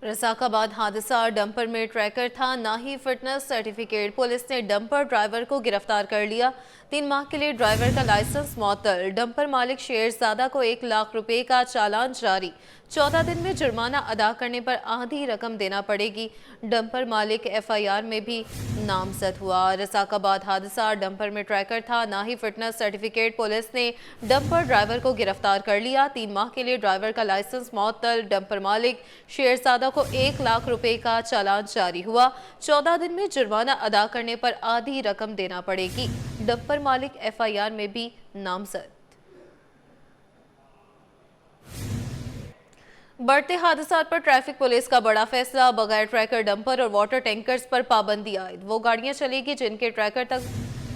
रसाक आबाद हादसा डंपर में ट्रैकर था, ना ही फिटनेस सर्टिफिकेट। पुलिस ने डंपर ड्राइवर को गिरफ्तार कर लिया। 3 माह के लिए ड्राइवर का लाइसेंस मुअत्तल। डंपर मालिक शेरजादा को 1 लाख रुपए का चालान जारी। 14 दिन में जुर्माना अदा करने पर आधी रकम देना पड़ेगी। डंपर मालिक FIR में भी नामजद हुआ। रसाक आबाद हादसा डंपर में ट्रैकर था, ना ही फिटनेस सर्टिफिकेट। पुलिस ने डंपर ड्राइवर को गिरफ्तार कर लिया। 3 माह के लिए ड्राइवर का लाइसेंस मुअत्तल। डंपर मालिक शेरजादा को 1 लाख रुपए का चालान जारी हुआ। 14 दिन में जुर्माना अदा करने पर आधी रकम देना पड़ेगी। डंपर मालिक FIR में भी नामजद। बढ़ते हादसात पर ट्रैफिक पुलिस का बड़ा फैसला। बगैर ट्रैकर डंपर और वाटर टैंकर्स पर पाबंदी आयद। वो गाड़ियां चलेगी जिनके ट्रैकर तक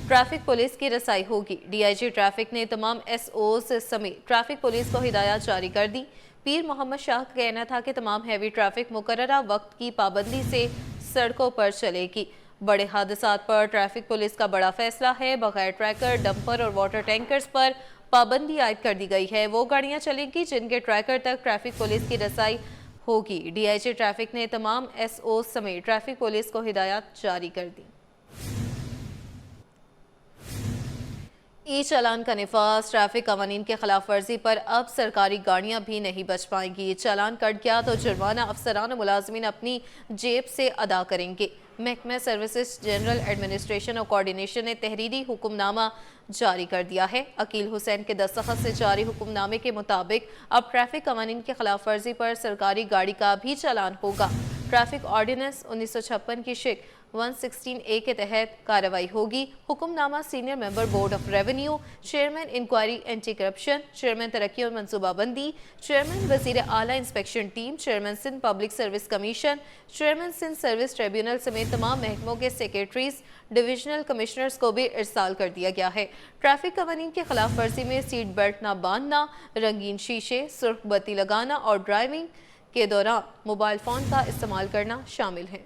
ट्रैफिक पुलिस की रसाई होगी। DIG ट्रैफिक ने तमाम SOs समेत ट्रैफिक पुलिस को हिदायत जारी कर दी। पीर मोहम्मद शाह का कहना था कि तमाम हैवी ट्रैफिक मुकर्ररा वक्त की पाबंदी से सड़कों पर चलेगी। बड़े हादसात पर ट्रैफिक पुलिस का बड़ा फैसला है। बगैर ट्रैकर डंपर और वाटर टैंकर्स पर पाबंदी आयद कर दी गई है। वो गाड़ियां चलेंगी जिनके ट्रैकर तक ट्रैफिक पुलिस की रसाई होगी। DIG ट्रैफिक ने तमाम SOs समेत ट्रैफिक पुलिस को हिदायत जारी कर दी। चालान का निफाज। ट्रैफिक कवानीन के खिलाफ वर्जी पर अब सरकारी गाड़ियां भी नहीं बच पाएंगी। चालान कट गया तो जुर्माना अफसरान और मुलाजमीन अपनी जेब से अदा करेंगे। महकमा सर्विसेज जनरल एडमिनिस्ट्रेशन और कोऑर्डिनेशन ने तहरीरी हुक्मनामा जारी कर दिया है। अकील हुसैन के दस्तखत से जारी हुक्मनामे के मुताबिक अब ट्रैफिक कवानीन की खिलाफ वर्जी पर सरकारी गाड़ी का भी चालान होगा। ट्रैफिक ऑर्डिनेंस 1956 की शिक 116A के तहत कार्रवाई होगी। हुक्मनामा senior member board of revenue, chairman inquiry anti corruption, chairman तरक्की और मनसूबाबंदी, चेयरमैन वजीर आला inspection team, chairman Sindh public service commission, chairman Sindh service tribunal समेत तमाम महकमों के सेक्रेटरीज, डिविजनल कमिश्नर्स को भी इरसाल कर दिया गया है। ट्रैफिक कवानीन की खिलाफ वर्जी में सीट बेल्ट न बांधना, रंगीन शीशे, सुर्ख बत्ती लगाना और ड्राइविंग के दौरान मोबाइल फोन का इस्तेमाल करना शामिल है।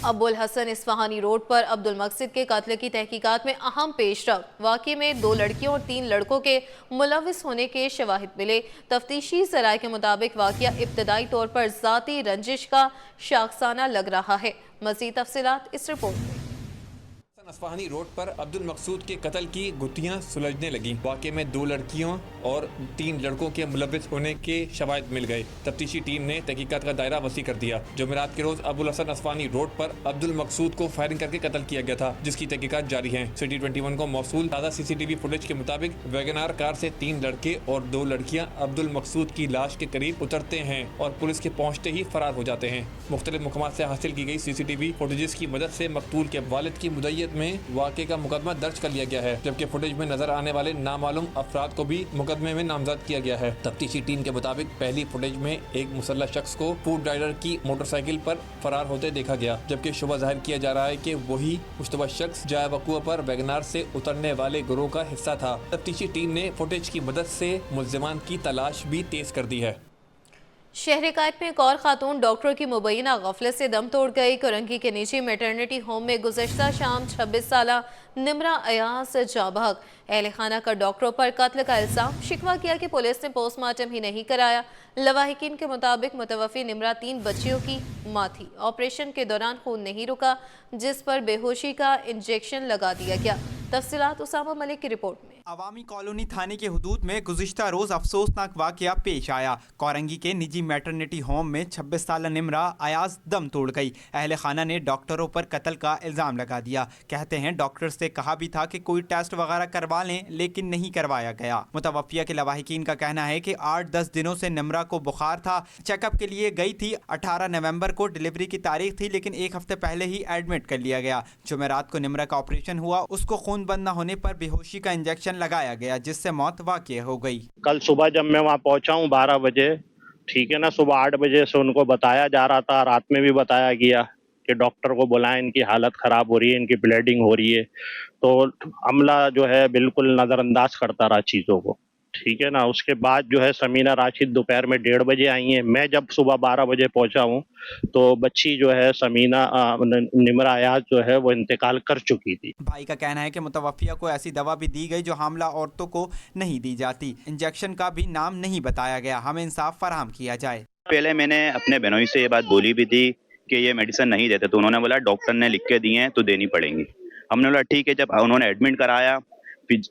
अबुल हसन इस्फहानी रोड पर अब्दुल मकसिद के कत्ल की तहकीकात में अहम पेशरफ्त। वाक़े में 2 लड़कियों और 3 लड़कों के मुलविस होने के शवाहिद मिले। तफ्तीशी ज़राए के मुताबिक वाक़या इब्तदाई तौर पर ज़ाती रंजिश का शाखसाना लग रहा है। मज़ीद तफसीलात इस रिपोर्ट में। इस्फहानी रोड पर अब्दुल मकसूद के कत्ल की गुत्थियां सुलझने लगी। वाक़े में 2 लड़कियों और 3 लड़कों के मुलविस होने के शवाहिद मिल गए। तफ्तीशी टीम ने तहकीकात का दायरा वसी कर दिया। जुमेरात के रोज अबुल हसन इस्फहानी रोड पर अब्दुल मकसूद को फायरिंग करके कत्ल किया गया था, जिसकी तहकीकात जारी है। सिटी 21 को मौसूल ताज़ा CCTV फुटेज के मुताबिक वैगनार कार से 3 लड़के और 2 लड़कियां अब्दुल मकसूद की लाश के करीब उतरते हैं और पुलिस के पहुंचते ही फरार हो जाते हैं। मुख्तलिफ मुकामात से हासिल की गई CCTV फुटेज की मदद से मकतूल के वालिद की मुद्दत में वाक़े का मुकदमा दर्ज कर लिया गया है, जबकि फुटेज में नजर आने वाले नामालूम अफराद को भी मुकदमे में नामजद किया गया है। तफ्तीशी टीम के मुताबिक पहली फुटेज में एक मुसल्लह शख्स को फूड राइडर की मोटरसाइकिल पर फरार होते देखा गया, जबकि शुबा जाहिर किया जा रहा है कि वही मुश्तबा शख्स जाए वक़ूअ पर वैगनार से उतरने वाले गिरोह का हिस्सा था। तफ्तीशी टीम ने फुटेज की मदद से मुल्ज़िमान की तलाश भी तेज कर दी है। शहर कायद में एक और खातून डॉक्टर की मुबैना गफलत से दम तोड़ गई। करंगी के निजी मैटरनिटी होम में गुज़श्ता शाम 26 साला निमरा अयास जाबहक अहल खाना का डॉक्टरों पर कत्ल का इल्ज़ाम। शिकवा किया कि पुलिस ने पोस्टमार्टम ही नहीं कराया। लवाहिकीन के मुताबिक मुतवफ़ी निमरा 3 बच्चियों की माँ थी। ऑपरेशन के दौरान खून नहीं रुका, जिस पर बेहोशी का इंजेक्शन लगा दिया गया। तफसीलात उसामा मलिक की रिपोर्ट में। अवामी कॉलोनी थाने के हुदूद में गुज़िश्ता रोज़ अफसोसनाक वाक़या पेश आया। कोरंगी के निजी मैटरनिटी होम में 26 साला निमरा अयाज दम तोड़ गई। अहल खाना ने डॉक्टरों पर कत्ल का इल्ज़ाम लगा दिया। कहते हैं डॉक्टर से कहा भी था कि कोई टेस्ट वगैरह करवा लें, लेकिन नहीं करवाया गया। मुतवफ़िया के लवाहिकीन का कहना है कि 8-10 दिनों से निमरा को बुखार था। चेकअप के लिए गई थी। 18 नवंबर को डिलीवरी की तारीख थी, लेकिन 1 हफ्ते पहले ही एडमिट कर लिया गया। जुमेरात को निमरा का ऑपरेशन हुआ। उसको खून बंद न होने पर बेहोशी का इंजेक्शन लगाया गया, जिससे मौत वाक़ई हो गई। कल सुबह जब मैं वहाँ पहुँचा हूँ 12 बजे, ठीक है ना, सुबह 8 बजे से उनको बताया जा रहा था, रात में भी बताया गया कि डॉक्टर को बुलाएं, इनकी हालत ख़राब हो रही है, इनकी ब्लीडिंग हो रही है। तो अमला जो है बिल्कुल नज़रअंदाज करता रहा चीज़ों को। ठीक है ना। उसके बाद जो है समीना राशिद दोपहर में 1:30 बजे आई हैं। मैं जब सुबह 12 बजे पहुंचा हूं तो बच्ची जो है समीना निमरा अयाज जो है वो इंतकाल कर चुकी थी। भाई का कहना है कि मुतवफ़िया को ऐसी दवा भी दी गई जो हामला औरतों को नहीं दी जाती। इंजेक्शन का भी नाम नहीं बताया गया। हमें इंसाफ फराहम किया जाए। पहले मैंने अपने बहनोई से ये बात बोली भी थी कि ये मेडिसिन नहीं देते, तो उन्होंने बोला डॉक्टर ने लिख के दिए हैं तो देनी पड़ेंगी। हमने बोला ठीक है। जब उन्होंने एडमिट कराया, फिर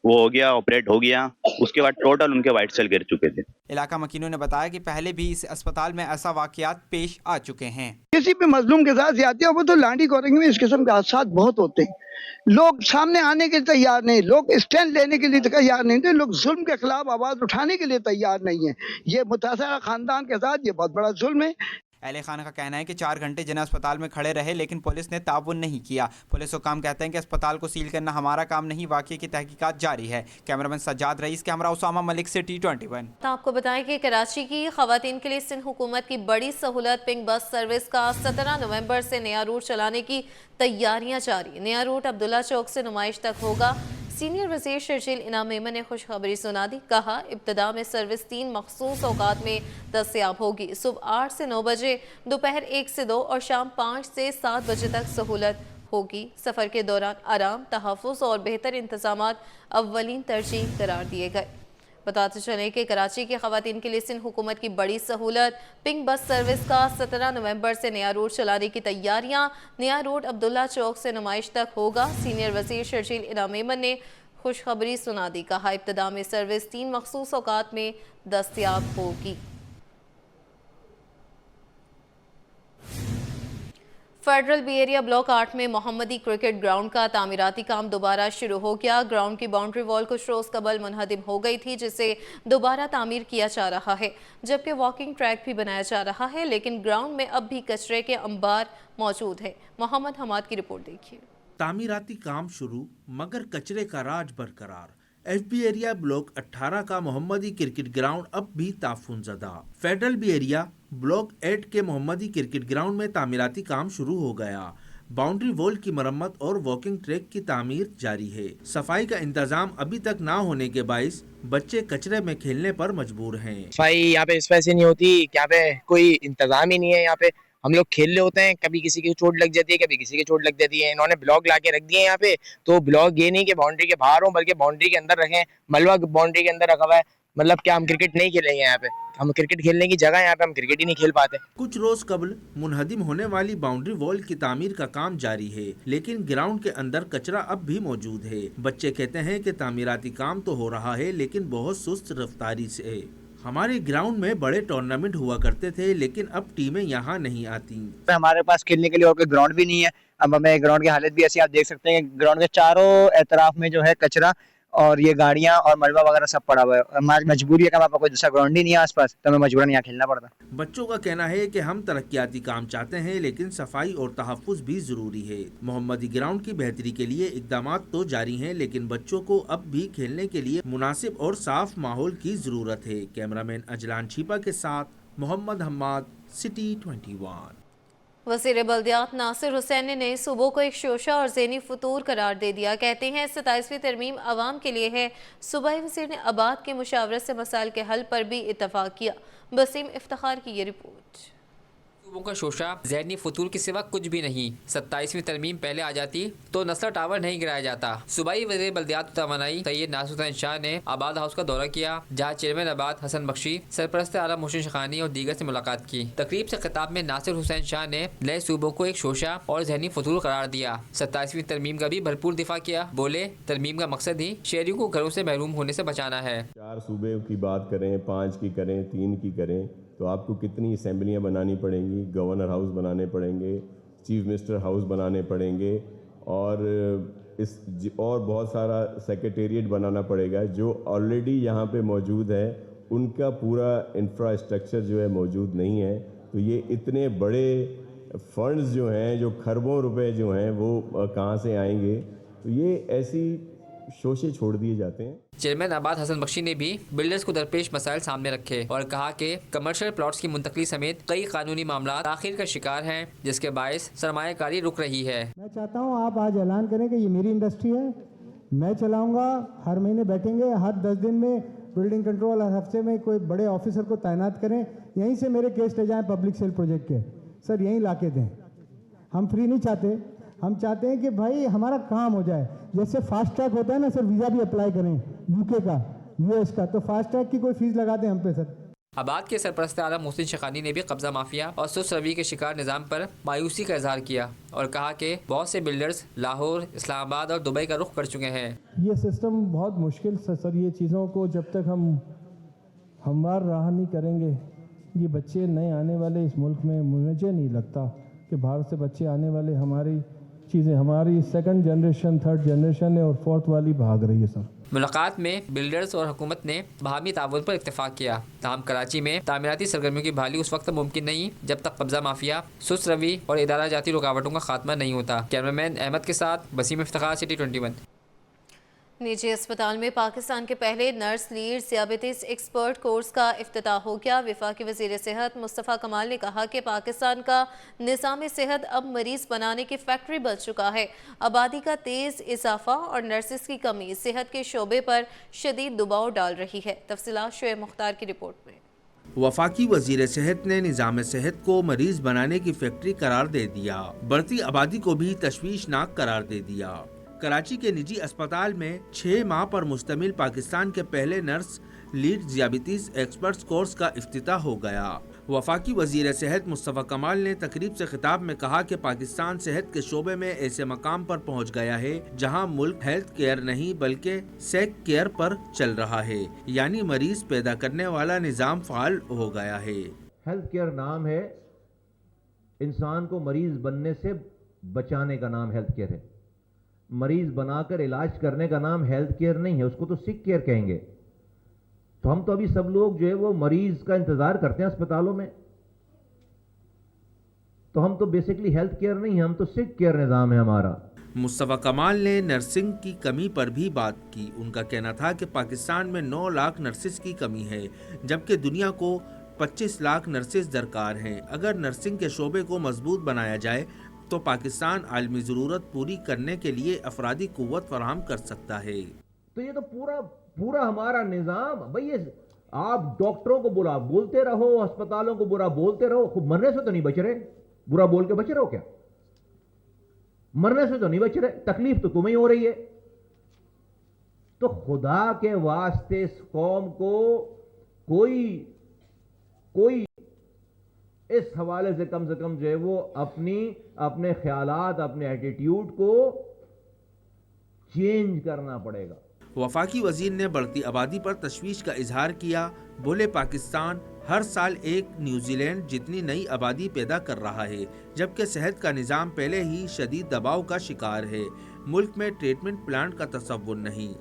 वो हो गया, ऑपरेट हो गया, उसके बाद टोटल उनके वाइट सेल गिर चुके थे। इलाका मकीनों ने बताया कि पहले भी इस अस्पताल में ऐसा वाकयात पेश आ चुके हैं। किसी भी मजलूम के साथ ज्यादती हो तो लांडी कोरंगी में इस किस्म के हादसा बहुत होते हैं। लोग सामने आने के लिए तैयार नहीं, लोग स्टैंड लेने के लिए तैयार नहीं थे, लोग जुल्म के खिलाफ आवाज उठाने के लिए तैयार नहीं है। ये मुतासरा खानदान के साथ ये बहुत बड़ा जुल्म है। अहले खाना का कहना है कि 4 घंटे जना अस्पताल में खड़े रहे लेकिन पुलिस ने ताउन नहीं किया। पुलिस हुकाम कहते हैं कि अस्पताल को सील करना हमारा काम नहीं, वाक़ये की तहकीकात जारी है। कैमरामैन सज्जाद रईस के हमरा उसामा मलिक से T21। तो आपको बताएं कि कराची की खवातीन के लिए सिंध हुकूमत की बड़ी सहूलत पिंक बस सर्विस का 17 नवंबर से नया रूट चलाने की तैयारियां जारी। नया रूट अब्दुल्ला चौक से नुमाइश तक होगा। सीनियर वज़ीर शर्जील इनाम मेमन ने खुशखबरी सुना दी। कहा इब्तिदा में सर्विस 3 मखसूस औकात में दस्तयाब होगी। सुबह 8 से 9 बजे, दोपहर 1 से 2 और शाम 5 से 7 बजे तक सहूलत होगी। सफ़र के दौरान आराम, तहफ़्फ़ुज़ और बेहतर इंतज़ामात अव्वलीन तरजीह करार दिए गए। बताते चलें कि कराची की खवातीन के लिए सिंध हुकूमत की बड़ी सहूलत पिंक बस सर्विस का 17 नवंबर से नया रूट चलाने की तैयारियां। नया रूट अब्दुल्ला चौक से नुमाइश तक होगा। सीनियर वज़ीर शर्जील इनाम मेमन ने खुशखबरी सुना दी। कहा इब्तिदा में सर्विस 3 मखसूस औकात में दस्तयाब होगी। फेडरल बी एरिया ब्लॉक 8 में मोहम्मदी क्रिकेट ग्राउंड का तामीराती काम दोबारा शुरू हो गया। ग्राउंड की बाउंड्री वॉल कुछ रोज़ कबल मुनहदिम हो गई थी, जिसे दोबारा तामीर किया जा रहा है, जबकि वॉकिंग ट्रैक भी बनाया जा रहा है, लेकिन ग्राउंड में अब भी कचरे के अंबार मौजूद है। मोहम्मद हमाद की रिपोर्ट देखिए। तामीराती काम शुरू मगर कचरे का राज बरकरार। FB एरिया ब्लॉक 18 का मोहम्मदी क्रिकेट ग्राउंड अब भी ताफुनज़दा। फेडरल बी एरिया ब्लॉक 8 के मोहम्मदी क्रिकेट ग्राउंड में तामीराती काम शुरू हो गया। बाउंड्री वॉल की मरम्मत और वॉकिंग ट्रैक की तामीर जारी है। सफाई का इंतजाम अभी तक ना होने के बाइस बच्चे कचरे में खेलने पर मजबूर हैं। सफाई यहाँ पे इस वजह से नहीं होती, यहाँ पे कोई इंतजाम ही नहीं है। यहाँ पे हम लोग खेल रहे होते हैं, कभी किसी की चोट लग जाती है, कभी किसी की चोट लग जाती है। इन्होंने ब्लॉक ला के रख दिए हैं यहाँ पे, तो ब्लॉक ये नहीं कि बाउंड्री के बाहर हो, बल्कि बाउंड्री के अंदर रखें। मलबा बाउंड्री के अंदर रखा हुआ है। मतलब क्या हम क्रिकेट नहीं खेलेंगे यहाँ पे? हम क्रिकेट खेलने की जगह यहाँ पे हम क्रिकेट ही नहीं खेल पाते। कुछ रोज कबल मुनहदिम होने वाली बाउंड्री वॉल की तामीर का काम जारी है, लेकिन ग्राउंड के अंदर कचरा अब भी मौजूद है। बच्चे कहते हैं कि तामीराती काम तो हो रहा है, लेकिन बहुत सुस्त रफ्तारी से। हमारे ग्राउंड में बड़े टूर्नामेंट हुआ करते थे, लेकिन अब टीमें यहाँ नहीं आती। हमारे पास खेलने के लिए और कोई ग्राउंड भी नहीं है। अब हमें ग्राउंड की हालत भी ऐसी, आप देख सकते हैं ग्राउंड के चारों एतराफ में जो है कचरा और ये गाड़ियां और मलबा वगैरह सब पड़ा हुआ है। हमारी मजबूरी है कि हमारे पास कोई दूसरा ग्राउंड ही नहीं है आसपास, तो हमें मजबूरन यहाँ खेलना पड़ता। बच्चों का कहना है कि हम तरक्याती काम चाहते हैं, लेकिन सफाई और तहफ़्फ़ुज़ भी जरूरी है। मोहम्मदी ग्राउंड की बेहतरी के लिए इक़दाम तो जारी हैं, लेकिन बच्चों को अब भी खेलने के लिए मुनासिब और साफ माहौल की जरूरत है। कैमरामैन अजलान छिपा के साथ मोहम्मद हम्माद, सिटी 21। वज़ीर बल्दियात नासिर हुसैन ने नए सूबों को एक शोशा और ज़हनी फतूर करार दे दिया। कहते हैं 27वीं तरमीम आवाम के लिए है। सूबाई वज़ीर ने आबाद की मुशावरत से मसाइल के हल पर भी इत्तफाक किया। बसीम इफ्तिखार की ये रिपोर्ट। सूबों का शोशा ज़हनी फतूर के सिवा कुछ भी नहीं। 27वीं तरमीम पहले आ जाती तो नस्ल टावर नहीं गिराया जाता। सूबाई वज़ीर बल्दियात तवानाई सैयद नासिर हुसैन शाह ने आबाद हाउस का दौरा किया, जहाँ चेयरमैन आबाद हसन बख्शी, सरपरस्त आला मोहसिन शखानी और दीगर से मुलाकात की। तकरीब से खिताब में नासिर हुसैन शाह ने नए सूबों को एक शोशा और ज़हनी फतूर करार दिया। 27वीं तरमीम का भी भरपूर दिफा किया। बोले तरमीम का मकसद ही शहरियों को घरों से महरूम होने से बचाना है। 4 सूबे की बात करें, 5 की करें, 3 की करें, तो आपको कितनी असेंबलियाँ बनानी पड़ेंगी, गवर्नर हाउस बनाने पड़ेंगे, चीफ मिनिस्टर हाउस बनाने पड़ेंगे, और बहुत सारा सेक्रेटेरिएट बनाना पड़ेगा। जो ऑलरेडी यहाँ पे मौजूद है उनका पूरा इंफ्रास्ट्रक्चर जो है मौजूद नहीं है। तो ये इतने बड़े फंड्स जो हैं, जो खरबों रुपए जो हैं, वो कहाँ से आएंगे? तो ये ऐसी शोशे छोड़ दिए जाते हैं। चेयरमैन आबाद हसन बख्शी ने भी बिल्डर्स को दरपेश मसाइल सामने रखे और कहा कि कमर्शियल प्लॉट्स की मुंतकली समेत कई कानूनी मामला आखिर का शिकार हैं, जिसके बायस सरमायाकारी रुक रही है। मैं चाहता हूँ आप आज ऐलान करें कि ये मेरी इंडस्ट्री है, मैं चलाऊंगा, हर महीने बैठेंगे, हर 10 दिन में बिल्डिंग कंट्रोल, हर हफ्ते में कोई बड़े ऑफिसर को तैनात करें, यहीं से मेरे केस ले जाएं पब्लिक सेल प्रोजेक्ट के, सर यहीं ला के दें। हम फ्री नहीं चाहते, हम चाहते हैं कि भाई हमारा काम हो जाए। जैसे फास्ट ट्रैक होता है ना सर, वीज़ा भी अप्लाई करें यूके का, यूएस का, तो फास्ट ट्रैक की कोई फीस लगा दें हम पे सर। आबाद के सरपरस्त आलम मोहसिन शखानी ने भी कब्जा माफिया और सुस्त रवैये के शिकार निज़ाम पर मायूसी का इजहार किया और कहा कि बहुत से बिल्डर्स लाहौर, इस्लामाबाद और दुबई का रुख कर चुके हैं। ये सिस्टम बहुत मुश्किल से सर, ये चीज़ों को जब तक हम हमवार राह नहीं करेंगे, ये बच्चे नए आने वाले इस मुल्क में, मुझे नहीं लगता कि बाहर से बच्चे आने वाले, हमारी चीज़ें, हमारी सेकंड जनरेशन, थर्ड जनरेशन है और फोर्थ वाली भाग रही है सर। मुलाकात में बिल्डर्स और हुकूमत ने बाहमी ताउन पर इत्तेफाक किया। ताहम कराची में तामीराती सरगर्मियों की बहाली उस वक्त मुमकिन नहीं जब तक कब्जा माफिया, सुस्त रवि और इदारा जाती रुकावटों का खात्मा नहीं होता। कैमरामैन अहमद के साथ वसीम इफ्तिखार, सिटी 21। निजी अस्पताल में पाकिस्तान के पहले नर्स लीड ज़ियाबतीस एक्सपर्ट कोर्स का इफ्तिताह हो गया। वफाकी वज़ीर सेहत मुस्तफ़ा कमाल ने कहा कि पाकिस्तान का निज़ाम सेहत अब मरीज़ बनाने की फैक्ट्री बन चुका है। आबादी का तेज़ इजाफा और नर्सिस की कमी सेहत के शोबे पर शदीद दबाव डाल रही है। तफसीलात शुएब मुख्तार की रिपोर्ट में। वफाकी वजीर सेहत ने निज़ाम सेहत को मरीज बनाने की फैक्ट्री करार दे दिया। बढ़ती आबादी को भी तशवीशनाक करार दे दिया। कराची के निजी अस्पताल में 6 माह पर मुश्तमिल पाकिस्तान के पहले नर्स लीड ज़ियाबतीस एक्सपर्ट्स कोर्स का इफ्तिताह हो गया। वफाकी वजीर सेहत मुस्तफ़ा कमाल ने तकरीब से खिताब में कहा कि पाकिस्तान सेहत के शोबे में ऐसे मकाम पर पहुंच गया है जहां मुल्क हेल्थ केयर नहीं बल्कि सेक केयर पर चल रहा है, यानी मरीज पैदा करने वाला निज़ाम फ़ाल हो गया है। हेल्थ केयर नाम है, इंसान को मरीज बनने से बचाने का नाम हेल्थ केयर है। मरीज बनाकर इलाज करने का नाम हेल्थ केयर नहीं है, उसको तो सिक केयर कहेंगे। तो हम तो अभी सब लोग जो है वो मरीज का इंतजार करते हैं अस्पतालों में, तो हम तो बेसिकली हेल्थ केयर नहीं है, हम तो सिक केयर निज़ाम है हमारा। मुस्तफ़ा कमाल ने नर्सिंग की कमी पर भी बात की। उनका कहना था कि पाकिस्तान में 9 लाख नर्सिस की कमी है, जबकि दुनिया को 25 लाख नर्सिस दरकार हैं। अगर नर्सिंग के शोबे को मजबूत बनाया जाए तो पाकिस्तान आलमी ज़रूरत पूरी करने के लिए अफरादी कुव्वत फराहम कर सकता है। तो ये तो पूरा हमारा निज़ाम, भाई ये आप डॉक्टरों को बुरा बोलते रहो, अस्पतालों को बुरा बोलते रहो, खूब मरने से तो नहीं बच रहे, बुरा बोल के बच रहे हो क्या? मरने से तो नहीं बच रहे, तकलीफ तो तुम्हें हो रही है। तो खुदा के वास्ते इस कौम को कोई इस हवाले से कम जो है वो अपने ख्यालात, अपने एटीट्यूड को चेंज करना पड़ेगा। वफाकी वजीर ने बढ़ती आबादी पर तशवीश का इजहार किया। बोले पाकिस्तान हर साल एक न्यूजीलैंड जितनी नई आबादी पैदा कर रहा है, जबकि सेहत का निज़ाम पहले ही शदीद दबाव का शिकार है। मुल्क में ट्रीटमेंट प्लांट का तसव्वुर नहीं।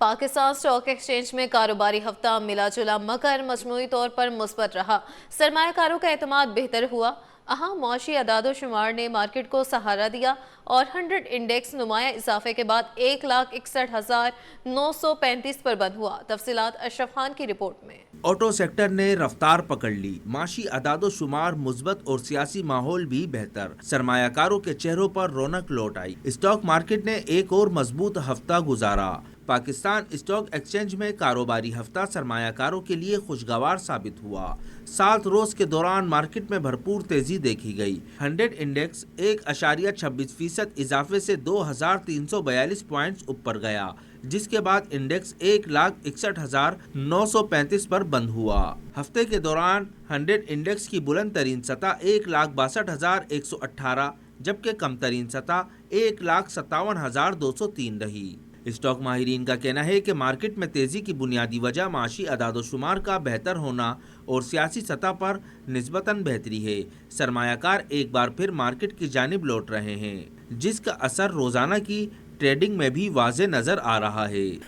पाकिस्तान स्टॉक एक्सचेंज में कारोबारी हफ्ता मिला जुला मगर मजमूई तौर पर मुस्बत रहा। सरमायाकारों का एतमाद बेहतर हुआ। अहम मौशी अदादो शुमार ने मार्केट को सहारा दिया और 100 इंडेक्स नुमाया इजाफे के बाद 1,61,935 पर बंद हुआ। तफसीलात अशरफ खान की रिपोर्ट में। ऑटो सेक्टर ने रफ्तार पकड़ ली। माशी अदादो शुमार मुस्बत और सियासी माहौल भी बेहतर। सरमायाकारों के चेहरों पर रौनक लौट आई। स्टॉक मार्केट ने एक और मजबूत हफ्ता गुजारा। पाकिस्तान स्टॉक एक्सचेंज में कारोबारी हफ्ता सरमायाकारों के लिए खुशगवार साबित हुआ। 7 रोज के दौरान मार्केट में भरपूर तेजी देखी गई। 100 इंडेक्स 1.26% इजाफे से 2,342 पॉइंट्स ऊपर गया, जिसके बाद इंडेक्स 1,61,935 पर बंद हुआ। हफ्ते के दौरान 100 इंडेक्स की बुलंद तरीन सतह 1,62,118 जबकि कम तरीन सतह 1,57,203 रही। स्टॉक माहिरीन का कहना है कि मार्केट में तेजी की बुनियादी वजह माशी अदादोशुमार का बेहतर होना और सियासी सतह पर निस्बतन बेहतरी है। सरमायाकार एक बार फिर मार्केट की जानिब लौट रहे हैं, जिसका असर रोजाना की ट्रेडिंग में भी वाज़े नज़र आ रहा है।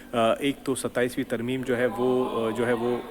एक तो 27वीं तरमीम जो है वो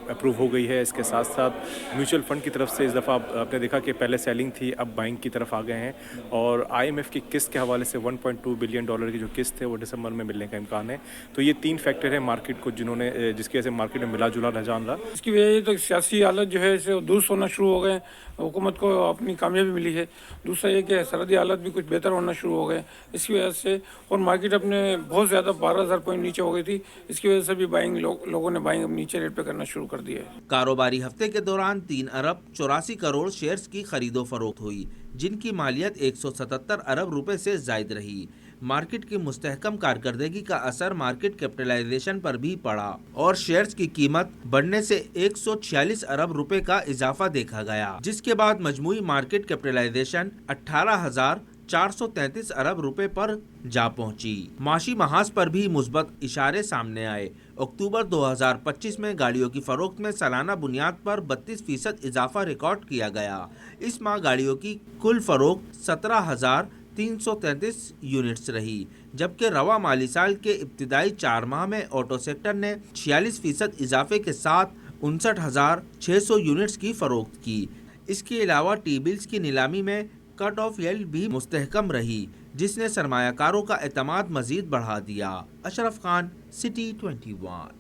अप्रूव हो गई है। इसके साथ साथ म्यूचुअल फ़ंड की तरफ से इस दफ़ा आपने देखा कि पहले सेलिंग थी, अब बाइंग की तरफ आ गए हैं। और IMF की किस्त के हवाले से $1.2 बिलियन की जो किस्त है वो दिसंबर में मिलने का इम्कान है। तो ये 3 फैक्टर है मार्केट को जिसकी वजह से मार्केट में मिला जुला रुझान रहा। इसकी वजह तो सियासी हालत जो है इसे दुरुस्त होना शुरू हो गए हुकूमत को अपनी कामयाबी मिली है। दूसरा ये कि सरहदी हालात भी कुछ बेहतर होना शुरू हो गए इसकी वजह से, और मार्केट अपने बहुत ज़्यादा 12,000 पॉइंट नीचे हो गई थी, इसकी वजह से भी बाइंग लोगों ने बाइंग अब नीचे रेट पे करना शुरू कर दिया है। कारोबारी हफ्ते के दौरान 3 अरब 84 करोड़ शेयर्स की खरीदो फरोख्त हुई, जिनकी मालियत 177 अरब रुपए से जायद रही। मार्केट की मुस्तहकम कारकर्दगी का असर मार्केट कैपिटलाइजेशन पर भी पड़ा और शेयर्स की कीमत बढ़ने से 146 अरब रुपए का इजाफा देखा गया, जिसके बाद मजमूई मार्केट कैपिटलाइजेशन 18,433 अरब रुपए पर जा पहुंची। माशी महाज पर भी मुस्बत इशारे सामने आए। अक्टूबर 2025 में गाड़ियों की फरोख्त में सालाना बुनियाद पर 32% इजाफा रिकॉर्ड किया गया। इस माह गाड़ियों की कुल फरोख्त 17,333 यूनिट्स रही, जबकि रवा माली साल के इब्तिदाई 4 माह में ऑटो सेक्टर ने 46% इजाफे के साथ 59,600 यूनिट्स की फरोख्त की। इसके अलावा टी बिल्स की नीलामी में कट ऑफ यील्ड भी मुस्तहकम रही, जिसने सरमायाकारों का एतमाद मजीद बढ़ा दिया। अशरफ खान, सिटी 21।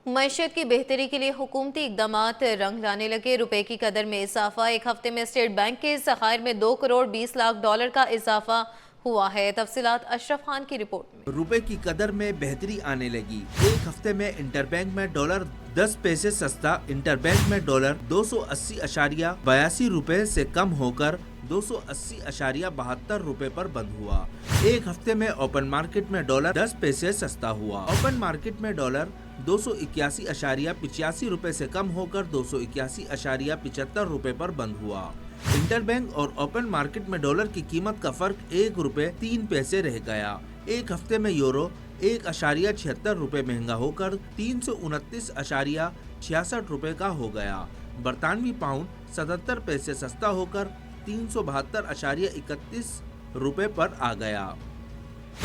मईशत की बेहतरी के लिए हुकूमती इकदामात रंग लाने लगे। रुपए की कदर में इजाफा। एक हफ्ते में स्टेट बैंक के ज़खायर में 2 करोड़ 20 लाख डॉलर का इजाफा हुआ है। तफसीलात अशरफ खान की रिपोर्ट में। रुपए की कदर में बेहतरी आने लगी। एक हफ्ते में इंटरबैंक में डॉलर 10 पैसे सस्ता इंटरबैंक में डॉलर 280.82 रुपए से कम होकर 280.72 रुपए पर बंद हुआ। एक हफ्ते में ओपन मार्केट में डॉलर 10 पैसे सस्ता हुआ। ओपन मार्केट में डॉलर 281.85 रुपए से कम होकर 281.75 रुपए पर बंद हुआ। इंटरबैंक और ओपन मार्केट में डॉलर की कीमत का फर्क 1 रुपए 3 पैसे रह गया। एक हफ्ते में यूरो 1.76 रुपए महंगा होकर 329.66 रुपए का हो गया। बरतानवी पाउंड 77 पैसे सस्ता होकर 372.31 रुपए पर आ गया।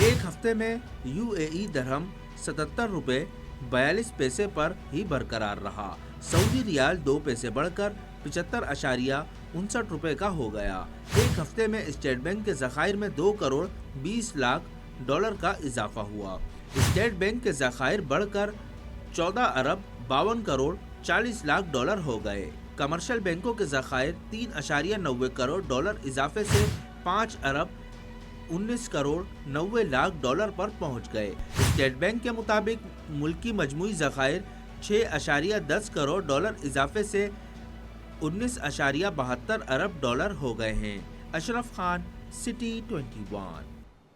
एक हफ्ते में यूएई दरहम 77 रुपए 42 पैसे पर ही बरकरार रहा। सऊदी रियाल 2 पैसे बढ़कर 75.59 रुपए का हो गया। एक हफ्ते में स्टेट बैंक के ज़खायर में 2 करोड़ 20 लाख डॉलर का इजाफा हुआ। स्टेट बैंक के ज़खायर बढ़कर 14 अरब 52 करोड़ 40 लाख डॉलर हो गए। कमर्शियल बैंकों के ज़खायर 3.90 करोड़ डॉलर इजाफे से 5 अरब 19 करोड़ 90 लाख डॉलर पर पहुंच गए। स्टेट बैंक के मुताबिक मुल्की मजमूई ज़खायर 6.10 करोड़ डॉलर इजाफे से 19.72 अरब डॉलर हो गए हैं। अशरफ खान, सिटी 21।